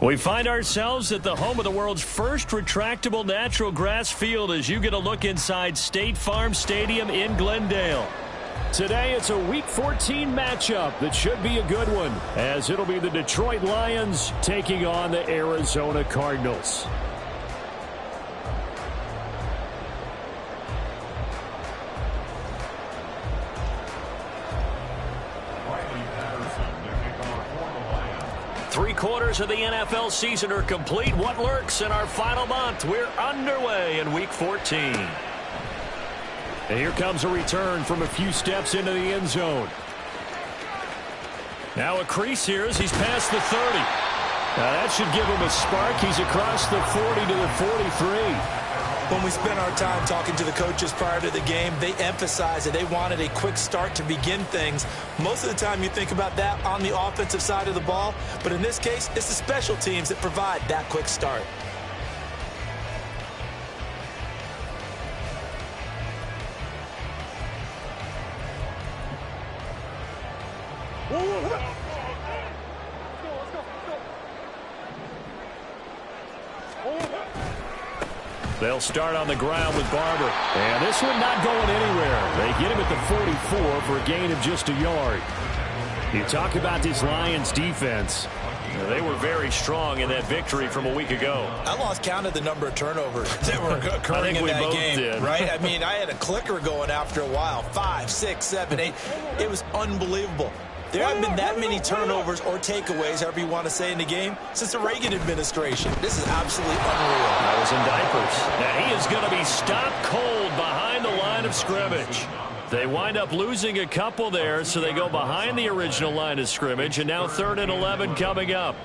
We find ourselves at the home of the world's first retractable natural grass field as you get a look inside State Farm Stadium in Glendale. Today it's a Week 14 matchup that should be a good one, as it'll be the Detroit Lions taking on the Arizona Cardinals. Three-quarters of the NFL season are complete. What lurks in our final month? We're underway in Week 14. And here comes a return from a few steps into the end zone. Now a crease here as he's past the 30. Now that should give him a spark. He's across the 40 to the 43. When we spent our time talking to the coaches prior to the game, they emphasized that they wanted a quick start to begin things. Most of the time you think about that on the offensive side of the ball, but in this case, it's the special teams that provide that quick start. They'll start on the ground with Barber. And this one not going anywhere. They get him at the 44 for a gain of just a yard. You talk about this Lions defense. They were very strong in that victory from a week ago. I lost count of the number of turnovers that were occurring in that game. Right? I mean, I had a clicker going after a while. 5, 6, 7, 8. It was unbelievable. There haven't been that many turnovers or takeaways, however you want to say, in the game since the Reagan administration. This is absolutely unreal. I was in diapers. And he is going to be stopped cold behind the line of scrimmage. They wind up losing a couple there, so they go behind the original line of scrimmage, and now 3rd and 11 coming up.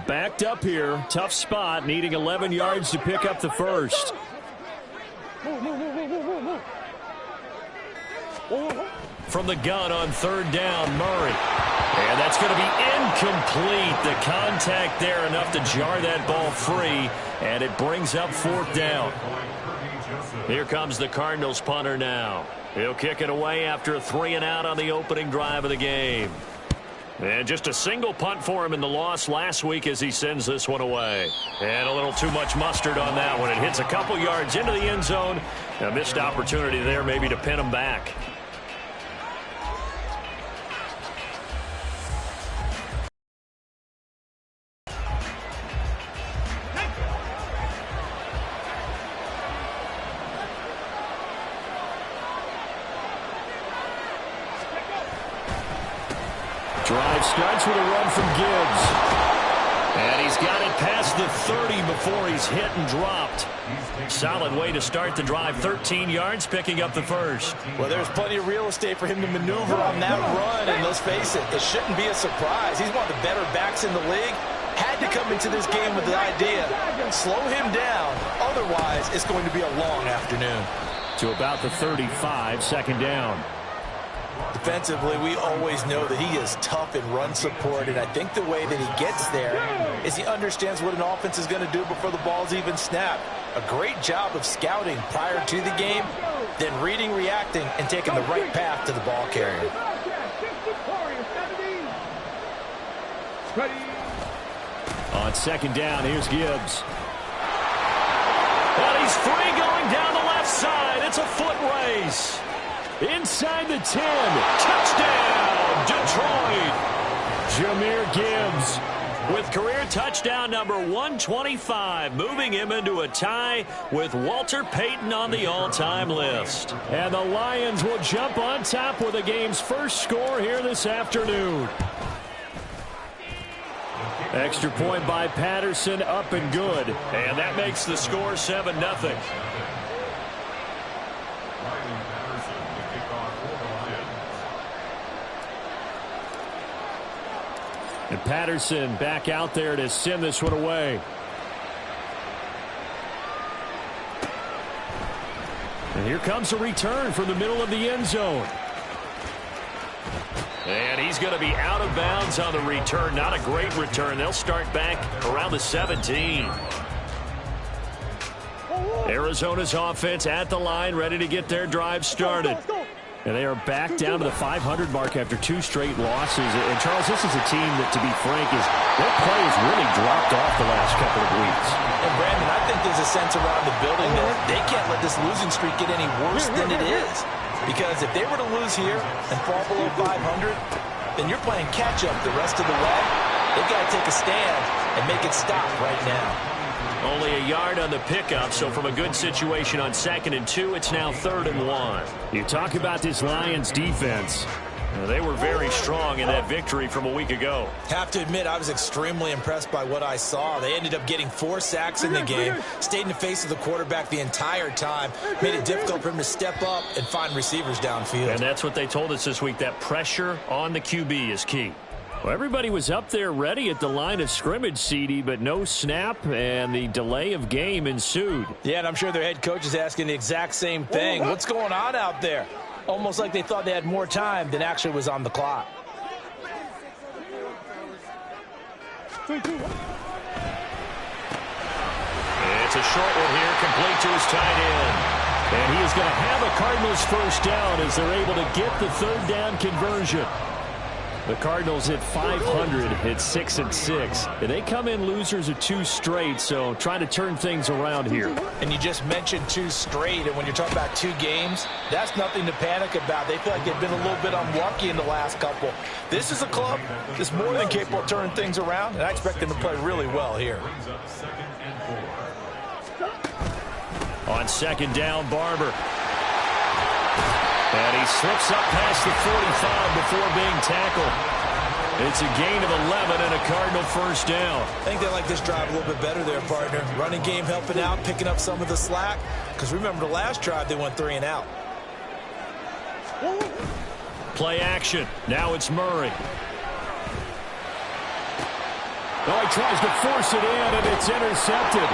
Backed up here. Tough spot, needing 11 yards to pick up the first. From the gun on 3rd down, Murray. And that's going to be incomplete. The contact there enough to jar that ball free, and it brings up 4th down. Here comes the Cardinals punter now. He'll kick it away after a 3-and-out on the opening drive of the game. And just a single punt for him in the loss last week as he sends this one away. And a little too much mustard on that one. It hits a couple yards into the end zone. A missed opportunity there maybe to pin him back. Drive starts with a run from Gibbs. And he's got it past the 30 before he's hit and dropped. Solid way to start the drive. 13 yards, picking up the first. Well, there's plenty of real estate for him to maneuver on that run. And let's face it, it shouldn't be a surprise. He's one of the better backs in the league. Had to come into this game with the idea, slow him down. Otherwise, it's going to be a long afternoon. To about the 35, 2nd down. Defensively, we always know that he is tough in run support, and I think the way that he gets there is he understands what an offense is going to do before the ball's even snapped. A great job of scouting prior to the game, then reading, reacting, and taking the right path to the ball carrier. On 2nd down, here's Gibbs. And he's free going down the left side. It's a foot race. Inside the 10. Touchdown, Detroit. Jahmyr Gibbs with career touchdown number 125, moving him into a tie with Walter Payton on the all-time list. And the Lions will jump on top with the game's first score here this afternoon. Extra point by Patterson, up and good. And that makes the score 7-0. And Patterson back out there to send this one away. And here comes a return from the middle of the end zone. And he's going to be out of bounds on the return. Not a great return. They'll start back around the 17. Arizona's offense at the line, ready to get their drive started. And they are back down to the 500 mark after 2 straight losses. And, Charles, this is a team that, to be frank, their play has really dropped off the last couple of weeks. And, Brandon, I think there's a sense around the building that they can't let this losing streak get any worse than it is. Because if they were to lose here and fall below 500, then you're playing catch-up the rest of the way. They've got to take a stand and make it stop right now. Only a yard on the pickup, so from a good situation on 2nd and 2, it's now 3rd and 1. You talk about this Lions defense. They were very strong in that victory from a week ago. Have to admit, I was extremely impressed by what I saw. They ended up getting 4 sacks in the game, stayed in the face of the quarterback the entire time, made it difficult for him to step up and find receivers downfield. And that's what they told us this week, that pressure on the QB is key. Well, everybody was up there ready at the line of scrimmage, CD, but no snap, and the delay of game ensued. Yeah, and I'm sure their head coach is asking the exact same thing. What's going on out there? Almost like they thought they had more time than actually was on the clock. It's a short one here, complete to his tight end. And he is going to have a Cardinals first down as they're able to get the 3rd down conversion. The Cardinals hit 500 at 6-6. And they come in losers of 2 straight, so trying to turn things around here. And you just mentioned 2 straight, and when you're talking about 2 games, that's nothing to panic about. They feel like they've been a little bit unlucky in the last couple. This is a club that's more than capable of turning things around, and I expect them to play really well here. On 2nd down, Barber. And he slips up past the 45 before being tackled. It's a gain of 11 and a Cardinal first down. I think they like this drive a little bit better there, partner. Running game helping out, picking up some of the slack. Because remember the last drive, they went 3 and out. Play action. Now it's Murray. Oh, he tries to force it in, and it's intercepted.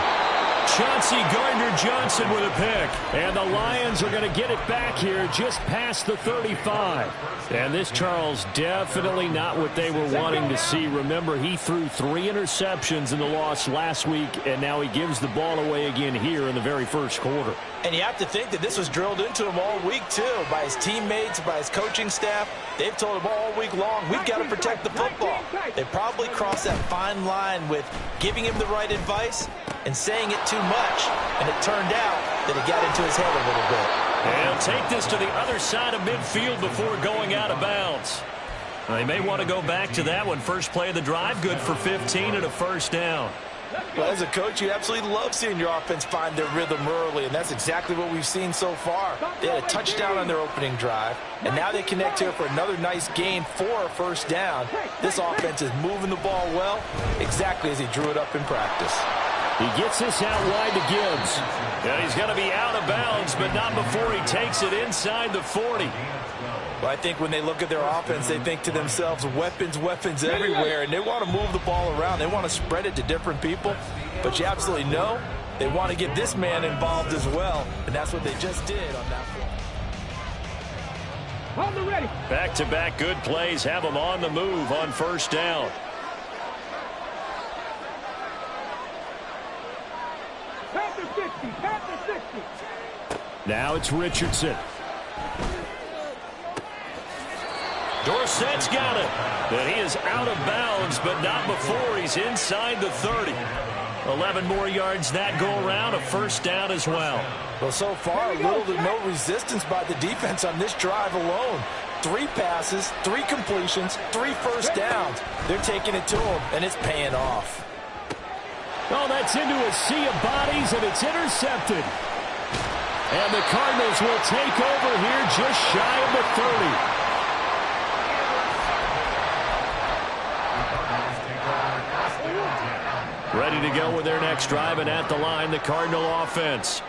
Chauncey Gardner-Johnson with a pick. And the Lions are going to get it back here just past the 35. And this, Charles, definitely not what they were wanting to see. Remember, he threw 3 interceptions in the loss last week, and now he gives the ball away again here in the very first quarter. And you have to think that this was drilled into him all week, too, by his teammates, by his coaching staff. They've told him all week long, we've got to protect the football. They probably crossed that fine line with giving him the right advice and saying it too much, and it turned out that it got into his head a little bit. And take this to the other side of midfield before going out of bounds. They may want to go back to that one. First play of the drive, good for 15 and a first down. Well, as a coach, you absolutely love seeing your offense find their rhythm early, and that's exactly what we've seen so far. They had a touchdown on their opening drive, and now they connect here for another nice gain for a first down. This offense is moving the ball well, exactly as he drew it up in practice. He gets this out wide to Gibbs. And he's going to be out of bounds, but not before he takes it inside the 40. Well, I think when they look at their offense, they think to themselves, weapons, weapons everywhere, and they want to move the ball around. They want to spread it to different people, but you absolutely know they want to get this man involved as well, and that's what they just did on that play. Back-to-back good plays have them on the move on first down. Now it's Richardson. Dorsett's got it. And he is out of bounds, but not before he's inside the 30. 11 more yards that go around, a first down as well. Well, so far, little to no resistance by the defense on this drive alone. 3 passes, 3 completions, 3 first downs. They're taking it to him, and it's paying off. Oh, that's into a sea of bodies, and it's intercepted. And the Cardinals will take over here just shy of the 30. Ready to go with their next drive, and at the line, the Cardinal offense.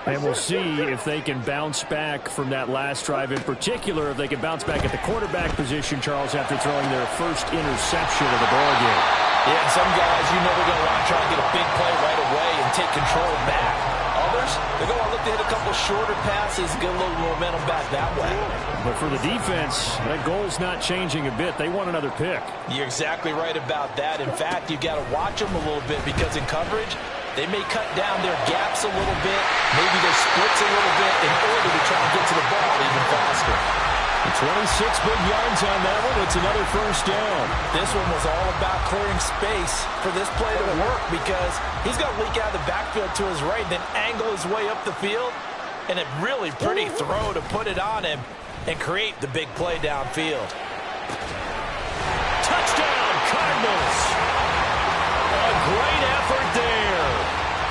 And we'll see if they can bounce back from that last drive, in particular, if they can bounce back at the quarterback position, Charles, after throwing their first interception of the ballgame. Yeah, and some guys, you know they're going to want to try and get a big play right away and take control back. Others, they're going to look to hit a couple shorter passes, get a little momentum back that way. But for the defense, that goal's not changing a bit. They want another pick. You're exactly right about that. In fact, you've got to watch them a little bit because in coverage, They may cut down their gaps a little bit, maybe their splits a little bit in order to try to get to the ball even faster. 26 big yards on that one. It's another first down. This one was all about clearing space for this play to work because he's going to leak out of the backfield to his right, then angle his way up the field, and a really pretty throw to put it on him and create the big play downfield. Touchdown, Cardinals. A great effort there.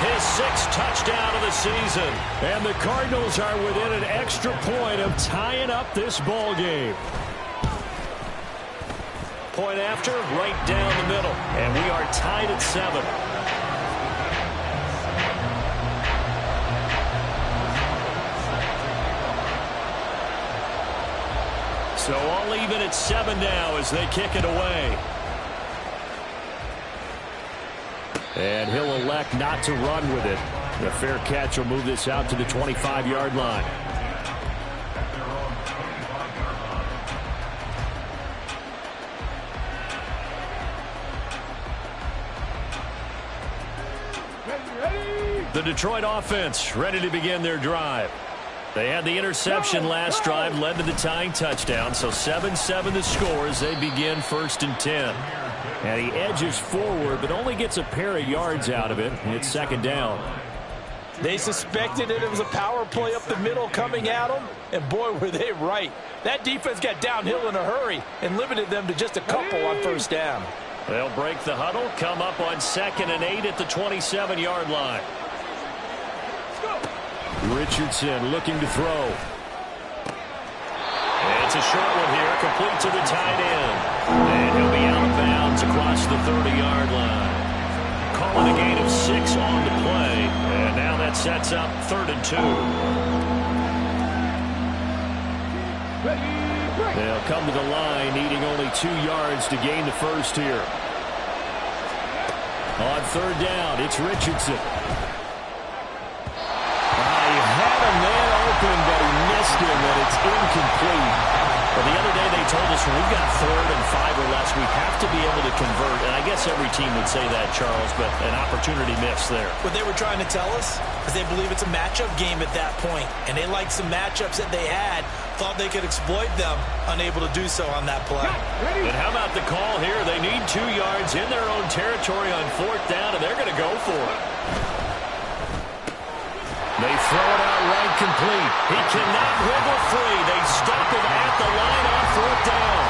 His 6th touchdown of the season. And the Cardinals are within an extra point of tying up this ball game. Point after, right down the middle. And we are tied at 7. So all even at 7 now as they kick it away. And he'll elect not to run with it. The fair catch will move this out to the 25-yard line. The Detroit offense ready to begin their drive. They had the interception last drive, led to the tying touchdown. So 7-7 the score as they begin 1st and 10. And he edges forward, but only gets a pair of yards out of it. It's 2nd down. They suspected it was a power play up the middle coming at them, and boy, were they right. That defense got downhill in a hurry and limited them to just a couple on 1st down. They'll break the huddle, come up on 2nd and 8 at the 27-yard line. Richardson looking to throw. It's a short one here, complete to the tight end. And he'll be out of bounds across the 30-yard line. Calling a gain of 6 on the play. And now that sets up 3rd and 2. They'll come to the line, needing only 2 yards to gain the first here. On 3rd down, it's Richardson. But he missed him, and it's incomplete. But the other day they told us when we've got 3rd and 5 or less, we have to be able to convert. And I guess every team would say that, Charles, but an opportunity missed there. What they were trying to tell us is they believe it's a matchup game at that point, and they liked some matchups that they had, thought they could exploit them, unable to do so on that play. And how about the call here? They need 2 yards in their own territory on 4th down, and they're going to go for it. They throw it out right complete. He cannot wiggle free. They stop him at the line on 4th down.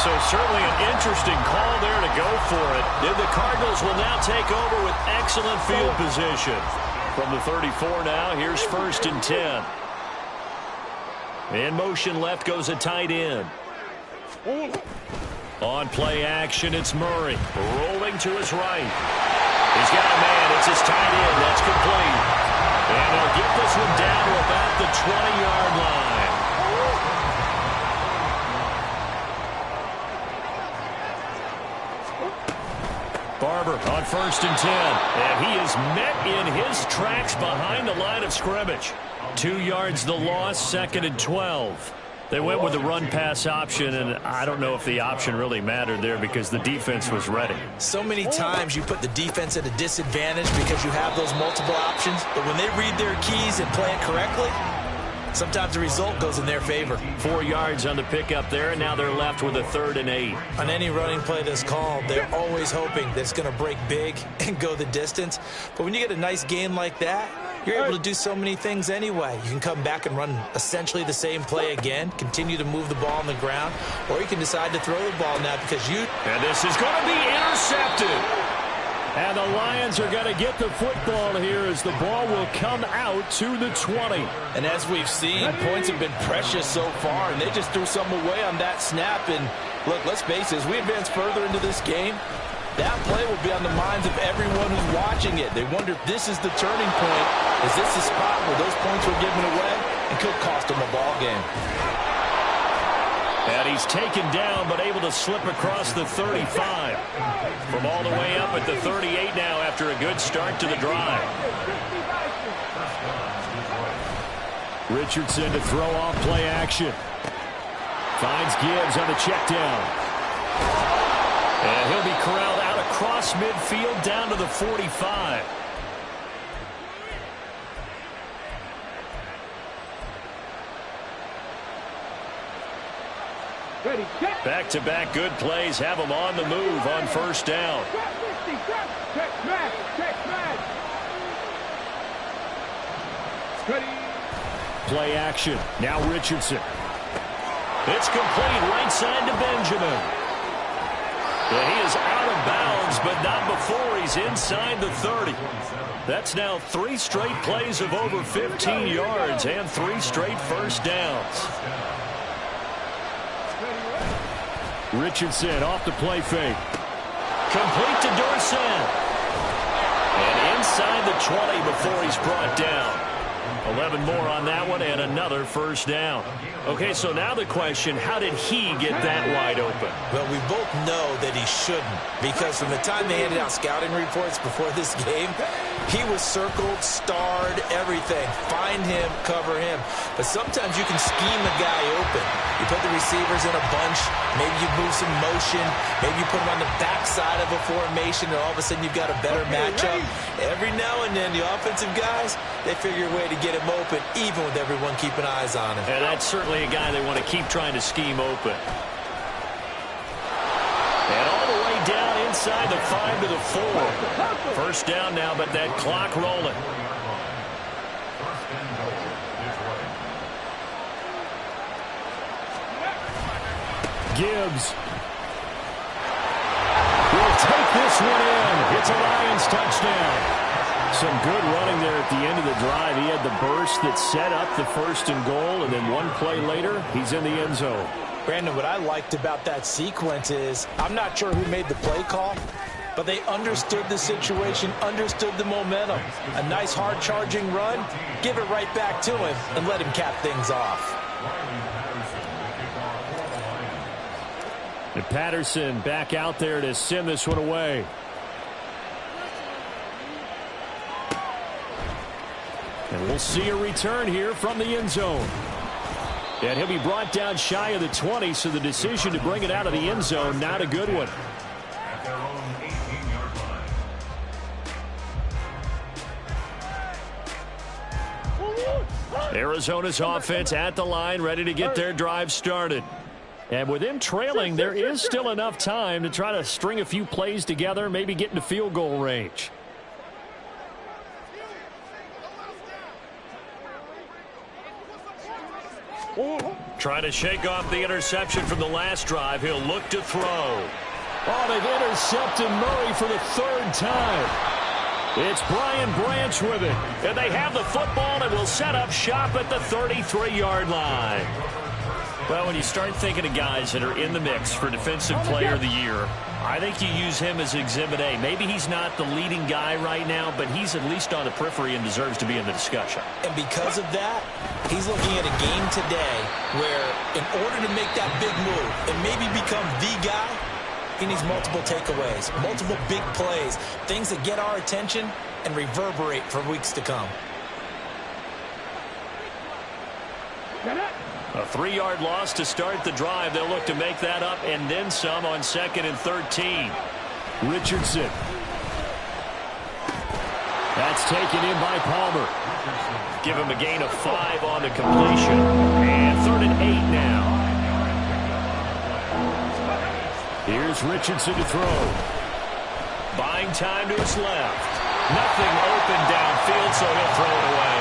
So certainly an interesting call there to go for it. And the Cardinals will now take over with excellent field position. From the 34 now, here's 1st and 10. In motion left goes a tight end. On play action, it's Murray. Rolling to his right. He's got a man. It's his tight end. That's complete. And they'll get this one down to about the 20-yard line. Barber on 1st and 10. And he is met in his tracks behind the line of scrimmage. 2 yards the loss, 2nd and 12. They went with the run-pass option, and I don't know if the option really mattered there because the defense was ready. So many times you put the defense at a disadvantage because you have those multiple options, but when they read their keys and play it correctly, sometimes the result goes in their favor. 4 yards on the pickup there, and now they're left with a 3rd and 8. On any running play that's called, they're always hoping that it's going to break big and go the distance. But when you get a nice gain like that, you're able to do so many things anyway. You can come back and run essentially the same play again, continue to move the ball on the ground, or you can decide to throw the ball now because you... And this is going to be intercepted. And the Lions are going to get the football here as the ball will come out to the 20. And as we've seen, points have been precious so far, and they just threw some away on that snap. And look, let's face it, as we advance further into this game, that play will be on the minds of everyone who's watching it. They wonder if this is the turning point. Is this the spot where those points were given away and could cost them a ball game? And he's taken down but able to slip across the 35. From all the way up at the 38 now after a good start to the drive. Richardson to throw off play action. Finds Gibbs on the check down. And he'll be corralled out across midfield down to the 45. Back-to-back good plays have them on the move on first down. Play action. Now Richardson. It's complete right side to Benjamin. Yeah, he is out of bounds, but not before he's inside the 30. That's now 3 straight plays of over 15 yards and 3 straight first downs. Richardson off the play fake. Complete to Dorsett. And inside the 20 before he's brought down. 11 more on that one and another first down. Okay, so now the question, how did he get that wide open? Well, we both know that he shouldn't, because from the time they handed out scouting reports before this game, he was circled, starred, everything. Find him, cover him. But sometimes you can scheme a guy open. You put the receivers in a bunch, maybe you move some motion, maybe you put them on the backside of a formation, and all of a sudden you've got a better matchup. Every now and then, the offensive guys, they figure a way to get him open, even with everyone keeping eyes on him. And that's certainly a guy they want to keep trying to scheme open. And all the way down inside the 5 to the 4. First down now, but that clock rolling. Gibbs will take this one in. It's a Lions touchdown. Some good running there at the end of the drive. He had the burst that set up the 1st and goal, and then one play later, he's in the end zone. Brandon, what I liked about that sequence is, I'm not sure who made the play call, but they understood the situation, understood the momentum. A nice hard charging run, give it right back to him, and let him cap things off. And Patterson back out there to send this one away. And we'll see a return here from the end zone. And he'll be brought down shy of the 20, so the decision to bring it out of the end zone, not a good one. Arizona's offense at the line, ready to get their drive started. And with them trailing, there is still enough time to try to string a few plays together, maybe get into field goal range. Trying to shake off the interception from the last drive. He'll look to throw. Oh, they've intercepted Murray for the 3rd time. It's Brian Branch with it. And they have the football and will set up shop at the 33-yard line. Well, when you start thinking of guys that are in the mix for Defensive Player of the Year, I think you use him as Exhibit A. Maybe he's not the leading guy right now, but he's at least on the periphery and deserves to be in the discussion. And because of that, he's looking at a game today where in order to make that big move and maybe become the guy, he needs multiple takeaways, multiple big plays, things that get our attention and reverberate for weeks to come. A 3-yard loss to start the drive. They'll look to make that up and then some on 2nd and 13. Richardson. That's taken in by Palmer. Give him a gain of 5 on the completion. And 3rd and 8 now. Here's Richardson to throw. Buying time to his left. Nothing open downfield, so he'll throw it away.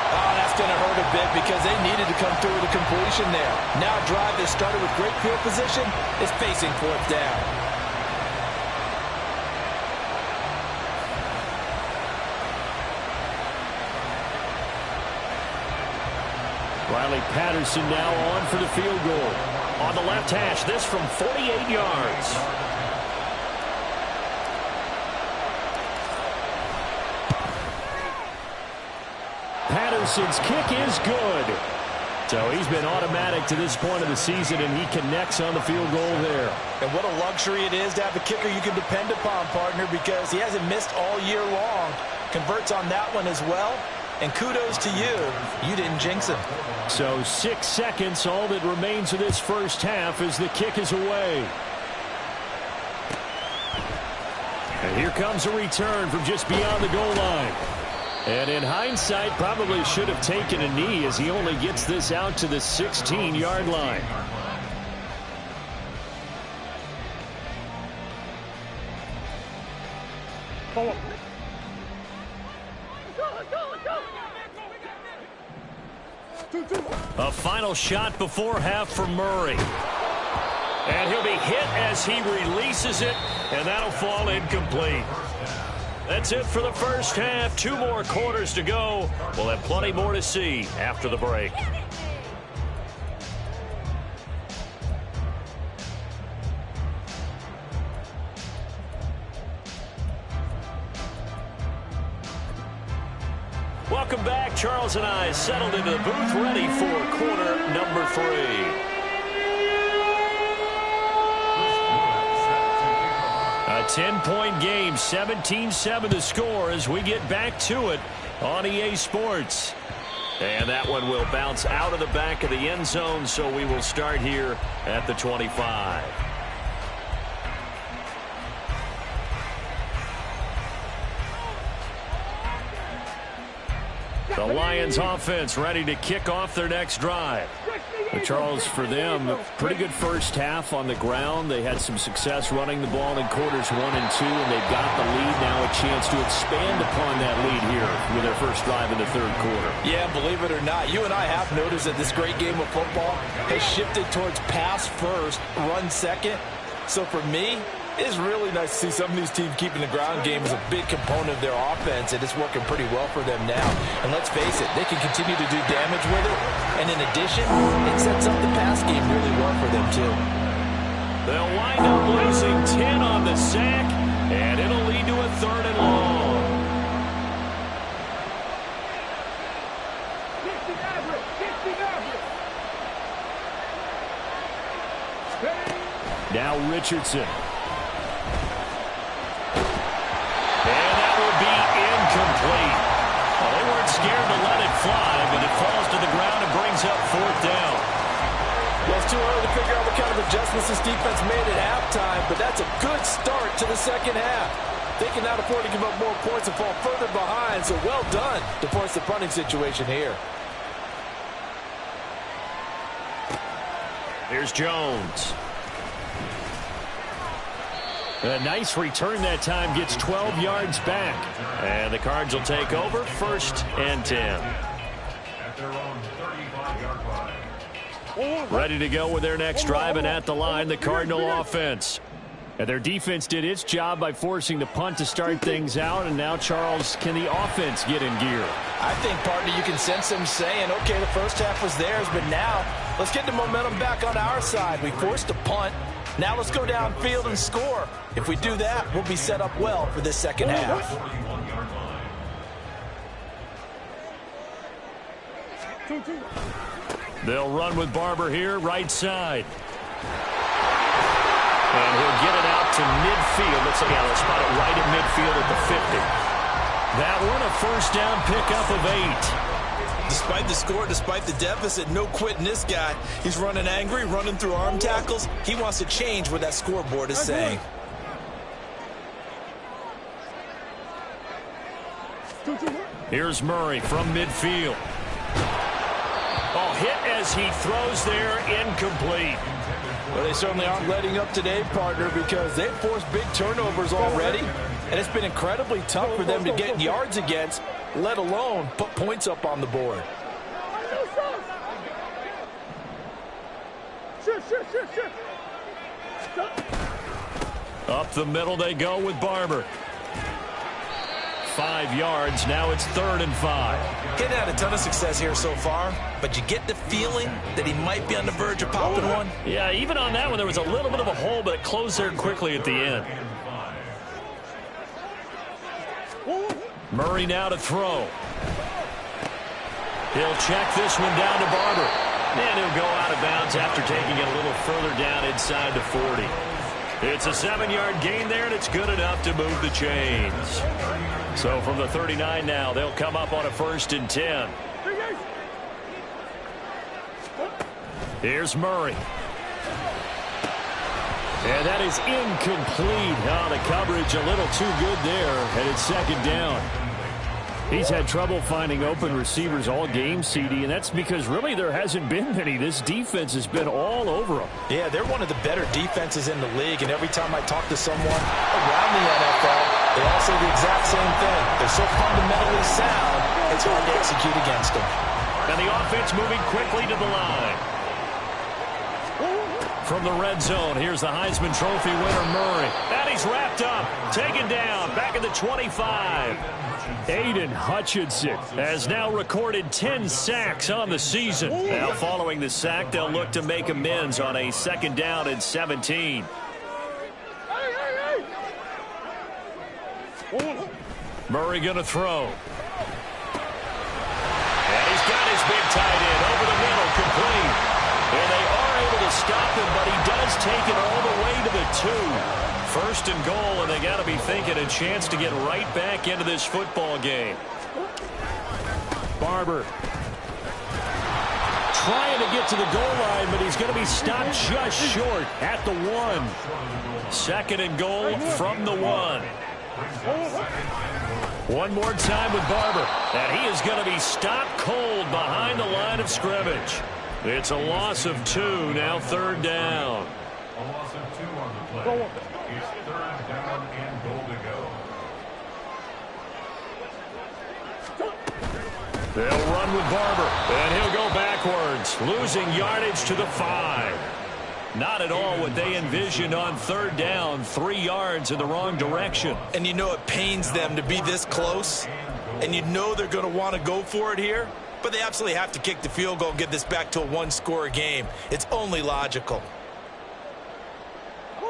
Oh, that's going to hurt a bit because they needed to come through with a completion there. Now a drive that started with great field position is facing 4th down. Riley Patterson now on for the field goal. On the left hash, this from 48 yards. Patterson's kick is good. So he's been automatic to this point of the season, and he connects on the field goal there. And what a luxury it is to have a kicker you can depend upon, partner, because he hasn't missed all year long. Converts on that one as well. And kudos to you. You didn't jinx him. So 6 seconds, all that remains of this first half as the kick is away. And here comes a return from just beyond the goal line. And in hindsight, probably should have taken a knee as he only gets this out to the 16-yard line. A final shot before half for Murray. And he'll be hit as he releases it, and that'll fall incomplete. That's it for the first half. 2 more quarters to go. We'll have plenty more to see after the break. Welcome back. Charles and I settled into the booth, ready for quarter number 3. A 10-point game, 17-7 the score as we get back to it on EA Sports. And that one will bounce out of the back of the end zone, so we will start here at the 25. The Lions offense ready to kick off their next drive. But Charles, for them, pretty good first half on the ground. They had some success running the ball in quarters 1 and 2, and they've got the lead now, a chance to expand upon that lead here with their first drive in the third quarter. Yeah, believe it or not, you and I have noticed that this great game of football has shifted towards pass first, run second. So for me, it's really nice to see some of these teams keeping the ground game as a big component of their offense, and it's working pretty well for them now. And let's face it, they can continue to do damage with it. And in addition, it sets up the pass game really well for them, too. They'll wind up losing 10 on the sack, and it'll lead to a 3rd and long. Now Richardson. And that will be incomplete. Well, they weren't scared to let it fly, but it falls to the ground and brings up 4th down. Well, it's too early to figure out what kind of adjustments this defense made at halftime, but that's a good start to the second half. They cannot afford to give up more points and fall further behind, so well done to force the punting situation here. Here's Jones. A nice return that time, gets 12 yards back. And the Cards will take over, 1st and 10. Ready to go with their next drive, and at the line, the Cardinal offense. And their defense did its job by forcing the punt to start things out, and now, Charles, can the offense get in gear? I think, partner, you can sense them saying, okay, the first half was theirs, but now let's get the momentum back on our side. We forced a punt. Now let's go downfield and score. If we do that, we'll be set up well for this second half. They'll run with Barber here, right side. And he'll get it out to midfield. Let's spot it right at midfield at the 50. That one, a first down pickup of 8. Despite the score, despite the deficit, no quitting this guy. He's running angry, running through arm tackles. He wants to change what that scoreboard is saying. Here's Murray from midfield. Oh, hit as he throws there, incomplete. Well, they certainly aren't letting up today, partner, because they've forced big turnovers already, and it's been incredibly tough for them to get yards against, let alone put points up on the board. Up the middle they go with Barber. 5 yards. Now it's 3rd and 5. Getting had a ton of success here so far, but you get the feeling that he might be on the verge of popping one. Yeah, even on that one, there was a little bit of a hole, but it closed there quickly at the end. Murray now to throw. He'll check this one down to Barber. And he'll go out of bounds after taking it a little further down inside the 40. It's a 7-yard gain there, and it's good enough to move the chains. So from the 39 now, they'll come up on a 1st and 10. Here's Murray. And that is incomplete. Oh, the coverage a little too good there, and it's 2nd down. He's had trouble finding open receivers all game, CD, and that's because really there hasn't been many. This defense has been all over them. Yeah, they're one of the better defenses in the league, and every time I talk to someone around the NFL, They all say the exact same thing. They're so fundamentally sound, it's hard to execute against them. And the offense moving quickly to the line. From the red zone, here's the Heisman Trophy winner, Murray. And he's wrapped up, taken down, back at the 25. Aiden Hutchinson has now recorded 10 sacks on the season. Now following the sack, they'll look to make amends on a 2nd down and 17. Murray going to throw. And he's got his big tight end over the middle, complete. And they are able to stop him, but he does take it all the way to the 2. 1st and goal, and they got to be thinking a chance to get right back into this football game. Barber trying to get to the goal line, but he's going to be stopped just short at the 1. 2nd and goal from the 1. One more time with Barber, and he is going to be stopped cold behind the line of scrimmage. It's a loss of 2, now 3rd down. A loss of 2 on the play. It's 3rd down and goal to go. They'll run with Barber, and he'll go backwards, losing yardage to the 5. Not at all what they envisioned on 3rd down, 3 yards in the wrong direction. And you know it pains them to be this close, and you know they're going to want to go for it here, but they absolutely have to kick the field goal and get this back to a 1-score game. It's only logical.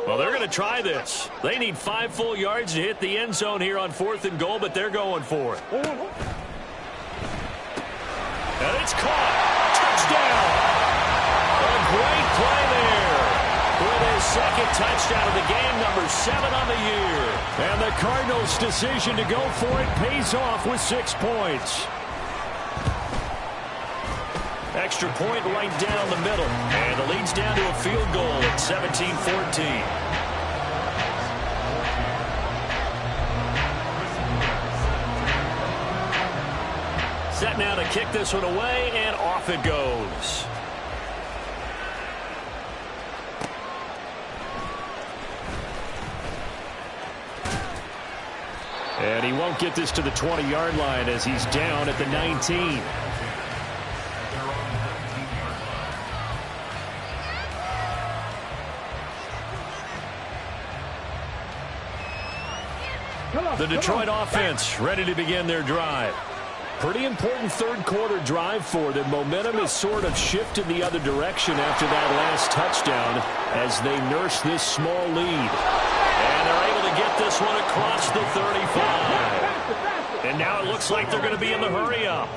Well, they're going to try this. They need 5 full yards to hit the end zone here on 4th and goal, but they're going for it. And it's caught. Touchdown. A great play there. With his 2nd touchdown of the game, number 7 on the year. And the Cardinals' decision to go for it pays off with 6 points. Extra point right down the middle. And the lead's down to a field goal at 17-14. Set now to kick this one away, and off it goes. And he won't get this to the 20-yard line as he's down at the 19. The Detroit offense ready to begin their drive. Pretty important 3rd quarter drive for them. Momentum has sort of shifted the other direction after that last touchdown as they nurse this small lead. And they're able to get this one across the 35. And now it looks like they're going to be in the hurry-up. A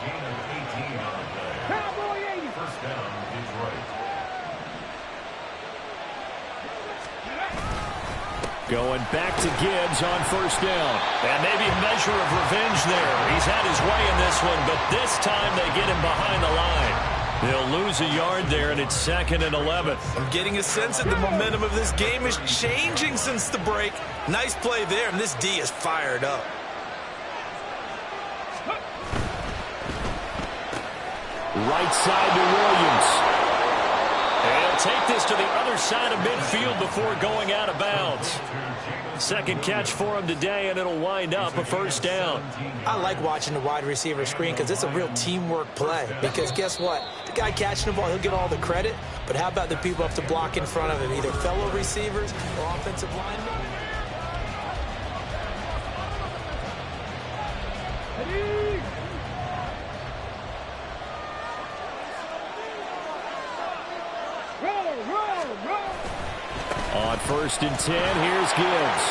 gain of 18 on the play. 1st down, Detroit. Going back to Gibbs on 1st down. And maybe a measure of revenge there. He's had his way in this one, but this time they get him behind the line. They'll lose a yard there, and it's 2nd and 11. I'm getting a sense that the momentum of this game is changing since the break. Nice play there, and this D is fired up. Right side to Williams. And he'll take this to the other side of midfield before going out of bounds. 2nd catch for him today, and it'll wind up a 1st down. I like watching the wide receiver screen because it's a real teamwork play. Because guess what? The guy catching the ball, he'll get all the credit. But how about the people up to block in front of him, either fellow receivers or offensive linemen? On 1st and 10, here's Gibbs.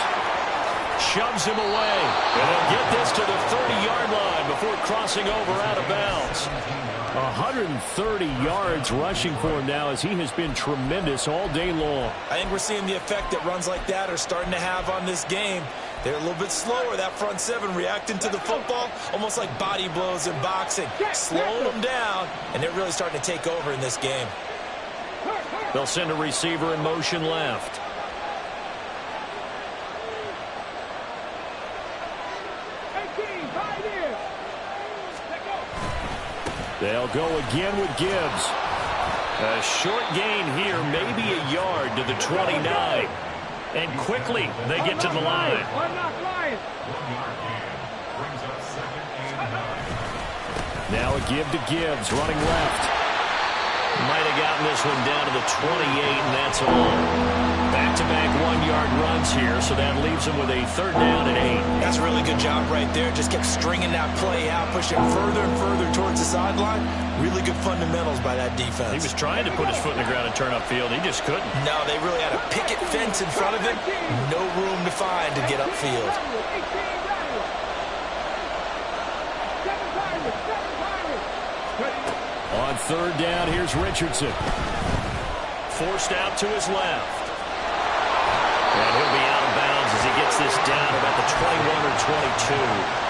Shoves him away. And he'll get this to the 30-yard line before crossing over out of bounds. 130 yards rushing for him now as he has been tremendous all day long. I think we're seeing the effect that runs like that are starting to have on this game. They're a little bit slower, that front 7, reacting to the football, almost like body blows in boxing. Slowing them down, and they're really starting to take over in this game. They'll send a receiver in motion left. They'll go again with Gibbs. A short gain here, maybe a yard to the 29. And quickly they get to the line. Now a give to Gibbs, running left. Might have gotten this one down to the 28, and that's all. Back-to-back one-yard runs here, so that leaves him with a 3rd down and 8. That's a really good job right there. Just kept stringing that play out, pushing further and further towards the sideline. Really good fundamentals by that defense. He was trying to put his foot in the ground and turn upfield. He just couldn't. No, they really had a picket fence in front of him. No room to find to get upfield. On 3rd down, here's Richardson. Forced out to his left. And he'll be out of bounds as he gets this down about the 21 or 22.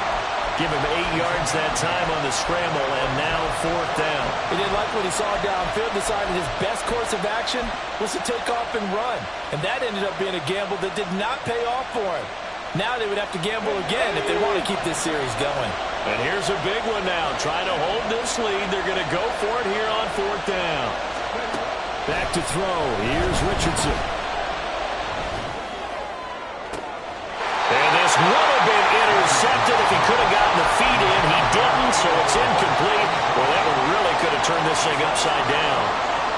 Give him 8 yards that time on the scramble, and now 4th down. He didn't like what he saw downfield, decided his best course of action was to take off and run. And that ended up being a gamble that did not pay off for him. Now they would have to gamble again if they want to keep this series going. And here's a big one now. Trying to hold this lead. They're going to go for it here on 4th down. Back to throw. Here's Richardson. And this would have been intercepted if he could have gotten the feet in. He didn't, so it's incomplete. Well, that one really could have turned this thing upside down.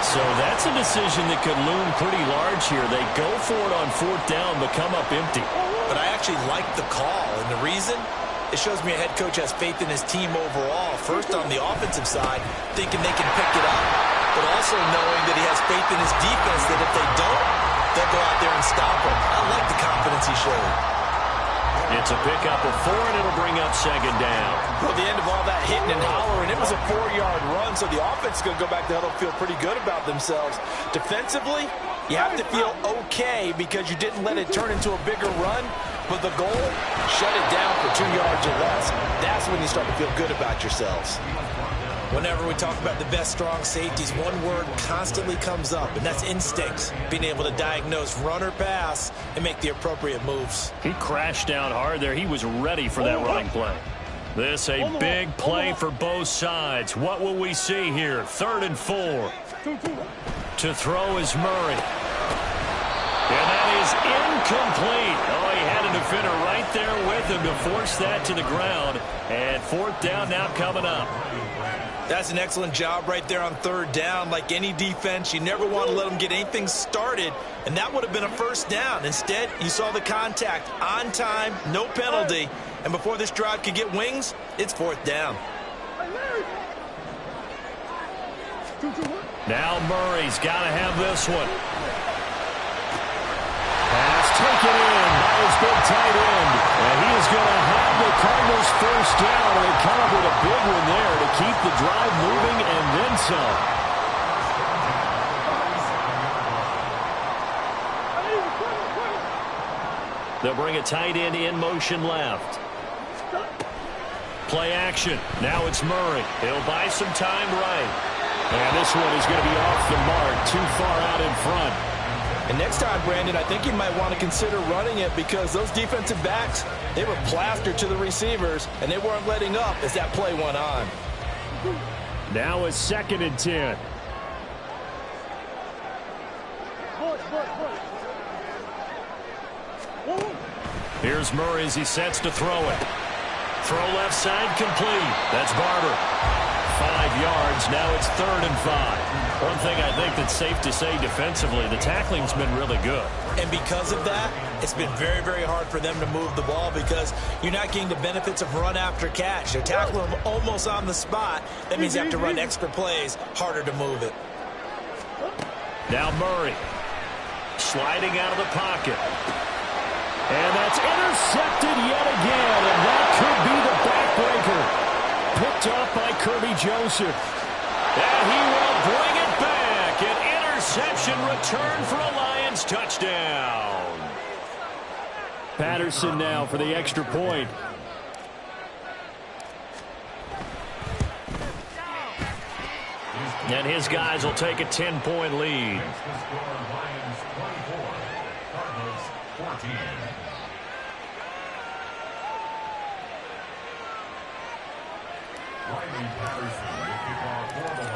So that's a decision that could loom pretty large here. They go for it on 4th down, but come up empty. But I actually like the call, and the reason? It shows me a head coach has faith in his team overall. First on the offensive side, thinking they can pick it up, but also knowing that he has faith in his defense that if they don't, they'll go out there and stop him. I like the confidence he showed. It's a pickup of 4, and it'll bring up 2nd down. Well, the end of all that hitting and hollering, it was a 4-yard run, so the offense is going to go back to huddle, feel pretty good about themselves. Defensively, you have to feel okay because you didn't let it turn into a bigger run, but the goal, shut it down for 2 yards or less. That's when you start to feel good about yourselves. Whenever we talk about the best strong safeties, one word constantly comes up, and that's instincts. Being able to diagnose run or pass and make the appropriate moves. He crashed down hard there. He was ready for that running play. This a big play for both sides. What will we see here? 3rd and 4. To throw is Murray. And that is incomplete. Oh, he had a defender right there with him to force that to the ground. And 4th down now coming up. That's an excellent job right there on 3rd down. Like any defense, you never want to let them get anything started, and that would have been a 1st down. Instead, you saw the contact on time, no penalty, and before this drive could get wings, it's 4th down. Now Murray's got to have this one. Pass taken in by his big tight end. And he is going to have the Cardinals 1st down. And they come up with a big one there to keep the drive moving and then some. They'll bring a tight end in motion left. Play action. Now it's Murray. He'll buy some time right. And this one is going to be off the mark, too far out in front. And next time, Brandon, I think you might want to consider running it because those defensive backs, they were plastered to the receivers, and they weren't letting up as that play went on. Now it's 2nd and 10. Here's Murray as he sets to throw it. Throw left side complete. That's Barber. 5 yards. Now it's 3rd and 5. One thing I think that's safe to say defensively, the tackling's been really good. And because of that, it's been very, very hard for them to move the ball because you're not getting the benefits of run after catch. They're tackling them almost on the spot. That means you have to run extra plays, harder to move it. Now Murray sliding out of the pocket. And that's intercepted yet again, and that could be the backbreaker. Picked up by Kirby Joseph. And he will bring it back. An interception return for a Lions touchdown. Patterson now for the extra point. And his guys will take a 10-point lead. Lions 24, Cardinals 14.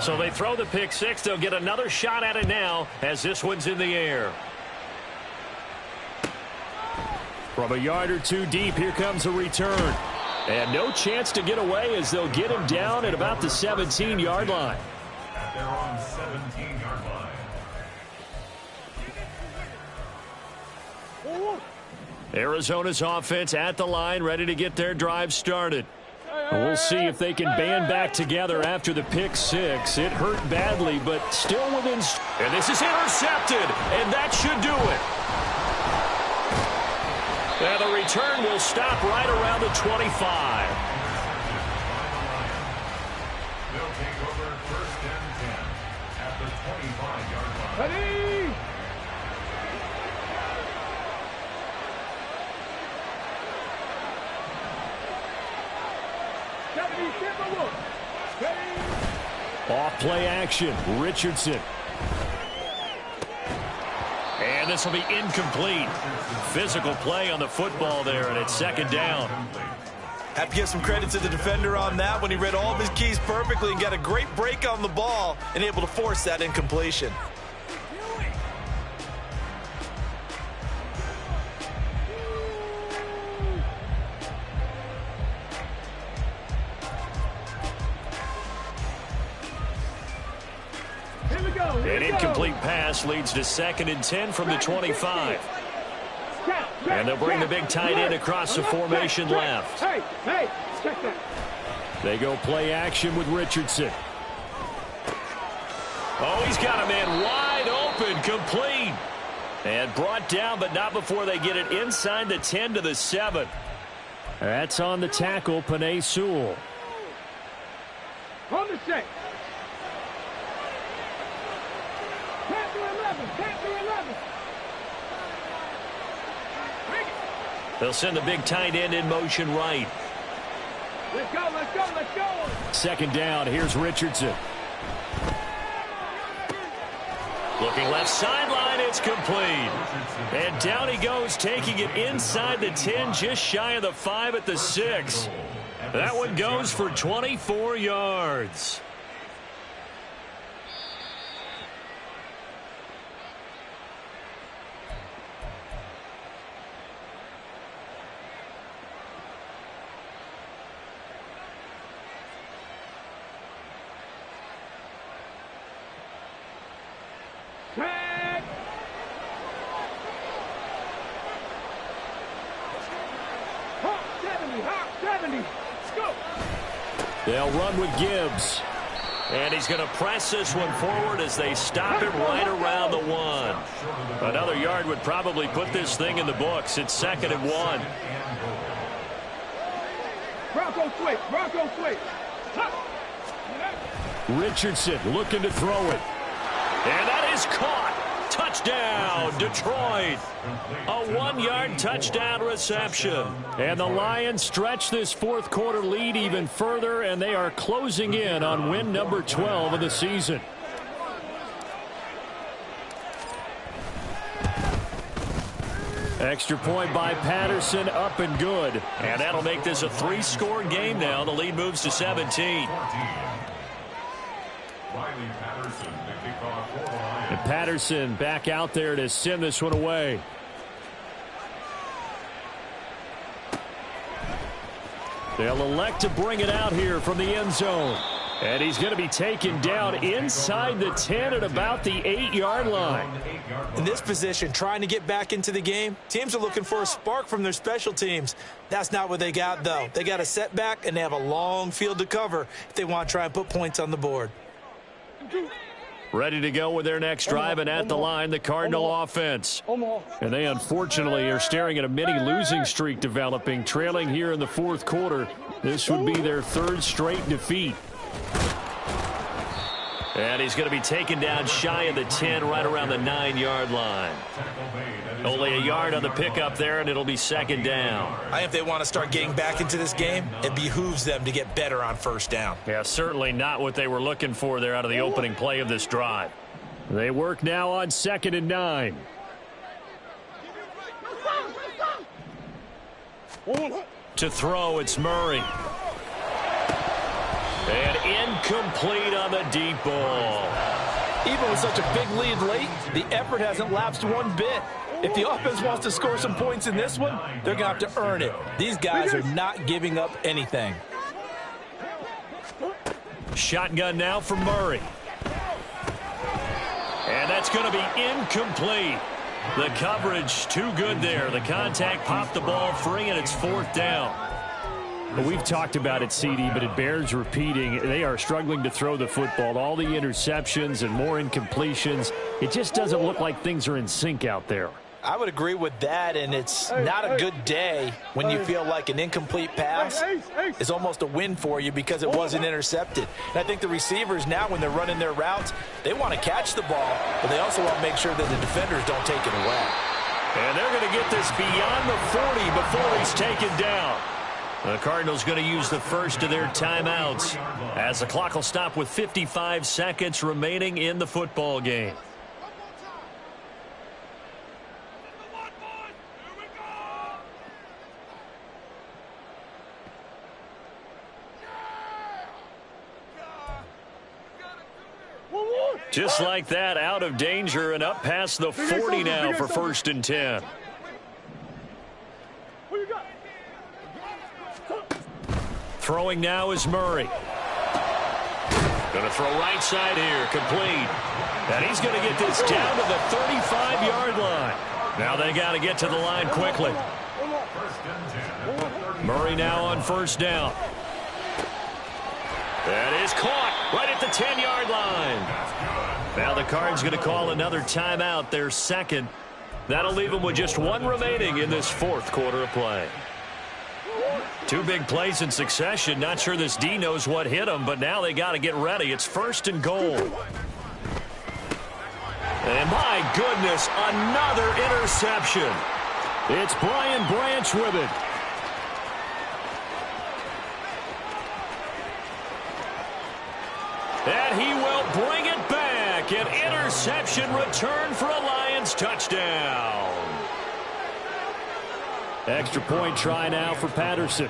So they throw the pick six. They'll get another shot at it now as this one's in the air. From a yard or two deep, here comes a return. And no chance to get away as they'll get him down at about the 17-yard line. At their own 17-yard line. Arizona's offense at the line, ready to get their drive started. We'll see if they can band back together after the pick six. It hurt badly, but still within. And this is intercepted, and that should do it. And the return will stop right around the 25. They'll take over first and 10 at the 25-yard line. Ready? Off play action, Richardson. And this will be incomplete. Physical play on the football there, and it's second down. Have to give some credit to the defender on that when he read all of his keys perfectly and got a great break on the ball and able to force that incompletion. An incomplete pass leads to second and 10 from the 25. And they'll bring the big tight end across the formation left. They go play action with Richardson. Oh, he's got a man wide open, complete. And brought down, but not before they get it inside the 10 to the 7. That's on the tackle, Panay Sewell. On the 6. They'll send the big tight end in motion right. Let's go, let's go, let's go. Second down, here's Richardson. Looking left sideline, it's complete. And down he goes, taking it inside the 10, just shy of the 5 at the 6. That one goes for 24 yards. They'll run with Gibbs. And he's going to press this one forward as they stop him right around the 1. Another yard would probably put this thing in the books. It's second and 1. Bronco quick, Bronco quick. Richardson looking to throw it. And that is caught. Touchdown, Detroit. A 1-yard touchdown reception. And the Lions stretch this fourth quarter lead even further, and they are closing in on win number 12 of the season. Extra point by Patterson, up and good. And that'll make this a 3-score game now. The lead moves to 17. And Patterson back out there to send this one away. They'll elect to bring it out here from the end zone. And he's going to be taken down inside the 10 at about the 8-yard line. In this position, trying to get back into the game, teams are looking for a spark from their special teams. That's not what they got, though. They got a setback, and they have a long field to cover if they want to try and put points on the board. Ready to go with their next drive, and at the line, the Cardinal offense. And they unfortunately are staring at a mini losing streak developing, trailing here in the fourth quarter. This would be their 3rd straight defeat. And he's going to be taken down shy of the 10, right around the 9-yard line. Only a yard on the pickup there, and it'll be second down. I think if they want to start getting back into this game, it behooves them to get better on first down. Yeah, certainly not what they were looking for there out of the opening play of this drive. They work now on 2nd and 9. To throw, it's Murray. And incomplete on the deep ball. Even with such a big lead late, the effort hasn't lapsed one bit. If the offense wants to score some points in this one, they're going to have to earn it. These guys are not giving up anything. Shotgun now for Murray. And that's going to be incomplete. The coverage too good there. The contact popped the ball free, and it's 4th down. Well, we've talked about it, CD, but it bears repeating. They are struggling to throw the football. All the interceptions and more incompletions. It just doesn't look like things are in sync out there. I would agree with that, and it's not a good day when you feel like an incomplete pass is almost a win for you because it wasn't intercepted. And I think the receivers now, when they're running their routes, they want to catch the ball, but they also want to make sure that the defenders don't take it away. And they're going to get this beyond the 40 before he's taken down. The Cardinals going to use the first of their timeouts as the clock will stop with 55 seconds remaining in the football game. Just like that, out of danger and up past the 40 now for 1st and 10. Throwing now is Murray. Going to throw right side here, complete. And he's going to get this down to the 35-yard line. Now they got to get to the line quickly. Murray now on 1st down. That is caught right at the 10-yard line. Now the Cards going to call another timeout, their second. That'll leave them with just one remaining in this 4th quarter of play. 2 big plays in succession. Not sure this D knows what hit him, but now they got to get ready. It's 1st and goal. And my goodness, another interception. It's Brian Branch with it. And he will bring it back. An interception return for a Lions touchdown. Extra point try now for Patterson.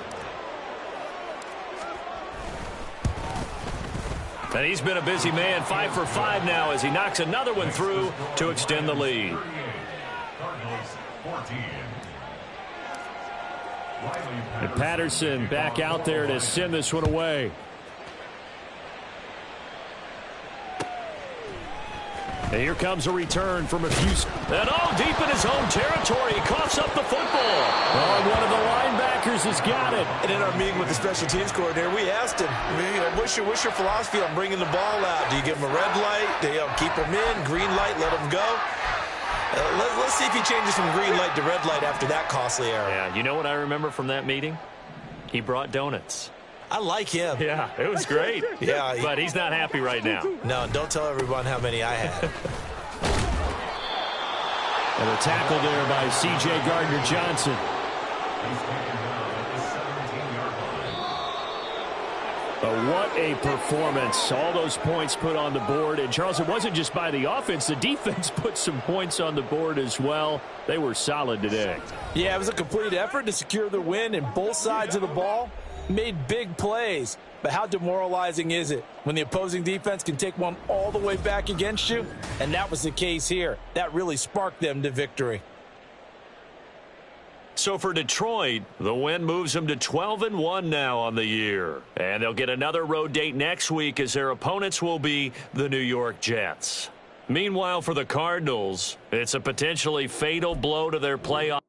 And he's been a busy man, 5 for 5 now as he knocks another one through to extend the lead. And Patterson back out there to send this one away. And here comes a return from a few. And deep in his own territory, he coughs up the football. Oh, one of the linebackers has got it. And in our meeting with the special teams coordinator, we asked him, what's your philosophy on bringing the ball out? Do you give him a red light? Do you keep him in? Green light, let him go? Let's see if he changes from green light to red light after that costly error. Yeah, you know what I remember from that meeting? He brought donuts. I like him. Yeah, it was great. Yeah, but he's not happy right now. No, don't tell everyone how many I had. And a tackle there by C.J. Gardner-Johnson. But what a performance. All those points put on the board. And, Charles, it wasn't just by the offense. The defense put some points on the board as well. They were solid today. Yeah, it was a complete effort to secure the win, and both sides of the ball made big plays. But how demoralizing is it when the opposing defense can take one all the way back against you? And that was the case here. That really sparked them to victory. So for Detroit, the win moves them to 12-1 now on the year. And they'll get another road date next week as their opponents will be the New York Jets. Meanwhile, for the Cardinals, it's a potentially fatal blow to their playoff.